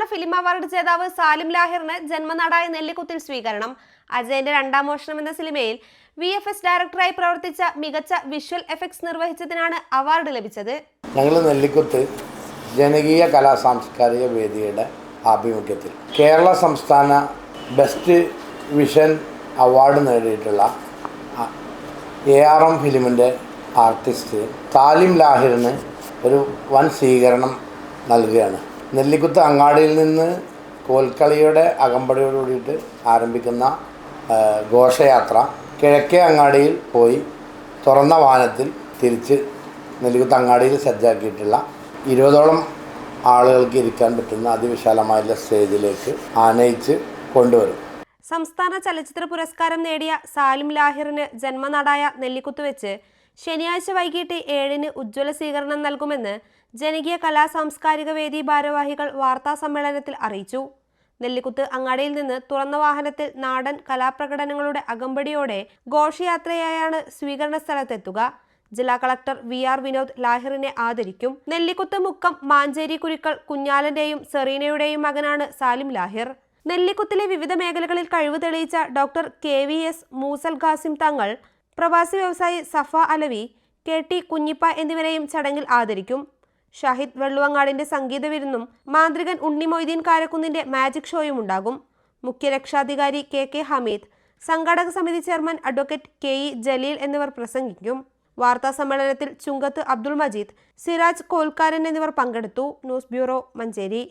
Film award ജേതാവ് സാലിം ലാഹിറിന് ജന്മനാടായ നെല്ലിക്കുത്തിൽ സ്വീകരണം. അജയന്റെ രണ്ടാം മോഷണം എന്ന സിനിമയിൽ VFX ഡയറക്ടറായി പ്രവർത്തിച്ച മികച്ച വിഷ്വൽ എഫക്ട്സ് നിർവഹിച്ചതിനാണ് അവാർഡ് ലഭിച്ചത്. ഞങ്ങൾ നെല്ലിക്കുത്ത് ജനകീയ കലാ സാംസ്കാരിക വേദിയുടെ ആഭിമുഖ്യത്തിൽ കേരള സംസ്ഥാന ബെസ്റ്റ് വിഷൻ അവാർഡ് നേടിയിട്ടുള്ള ARM ഫിലിമിൻ്റെ ആർട്ടിസ്റ്റ് സാലിം ലാഹിറിന് ഒരു വൻ സ്വീകരണം നൽകുകയാണ്. നെല്ലിക്കുത്ത് അങ്ങാടിയിൽ നിന്ന് കോൽക്കളിയുടെ അകമ്പടിയോട് കൂടിയിട്ട് ആരംഭിക്കുന്ന ഘോഷയാത്ര കിഴക്കേ അങ്ങാടിയിൽ പോയി തുറന്ന വാഹനത്തിൽ തിരിച്ച് നെല്ലിക്കുത്ത് അങ്ങാടിയിൽ സജ്ജാക്കിയിട്ടുള്ള 20ഓളം ആളുകൾക്ക് ഇരിക്കാൻ പറ്റുന്ന അതിവിശാലമായുള്ള സ്റ്റേജിലേക്ക് ആനയിച്ച് കൊണ്ടുവരും. സംസ്ഥാന ചലച്ചിത്ര പുരസ്കാരം നേടിയ സാലിം ലാഹിറിന് ജന്മനാടായ നെല്ലിക്കുത്ത് വെച്ച് ശനിയാഴ്ച വൈകിട്ട് 7-ന് ഉജ്ജ്വല സ്വീകരണം നൽകുമെന്ന് ജനകീയ കലാ സാംസ്കാരിക വേദി ഭാരവാഹികൾ വാർത്താ സമ്മേളനത്തിൽ അറിയിച്ചു. നെല്ലിക്കുത്ത് അങ്ങാടിയിൽ നിന്ന് തുറന്ന വാഹനത്തിൽ നാടൻ കലാപ്രകടനങ്ങളുടെ അകമ്പടിയോടെ ഘോഷയാത്രയായാണ് സ്വീകരണ സ്ഥലത്തെത്തുക. ജില്ലാ കളക്ടർ VR വിനോദ് ലാഹിറിനെ ആദരിക്കും. നെല്ലിക്കുത്ത് മുക്കം മാഞ്ചേരി കുരിക്കൾ കുഞ്ഞാലന്റെയും സെറീനയുടെയും മകനാണ് സാലിം ലാഹിർ. നെല്ലിക്കുത്തിലെ വിവിധ മേഖലകളിൽ കഴിവ് തെളിയിച്ച ഡോക്ടർ KVS മൂസൽ ഖാസിം തങ്ങൾ, പ്രവാസി വ്യവസായി സഫ അലവി, KT കുഞ്ഞിപ്പ എന്നിവരെയും ചടങ്ങിൽ ആദരിക്കും. ഷാഹിദ് വെള്ളുവങ്ങാടിന്റെ സംഗീത വിരുന്നും മാന്ത്രികൻ ഉണ്ണി മൊയ്തീൻ കാരക്കുന്നിന്റെ മാജിക് ഷോയും ഉണ്ടാകും. മുഖ്യ രക്ഷാധികാരി KK ഹമീദ്, സംഘാടക സമിതി ചെയർമാൻ അഡ്വക്കേറ്റ് KE ജലീൽ എന്നിവർ പ്രസംഗിക്കും. വാർത്താ സമ്മേളനത്തിൽ ചുങ്കത്ത് അബ്ദുൾ മജീദ്, സിറാജ് കോൽക്കാരൻ എന്നിവർ പങ്കെടുത്തു. News bureau, Manjeri.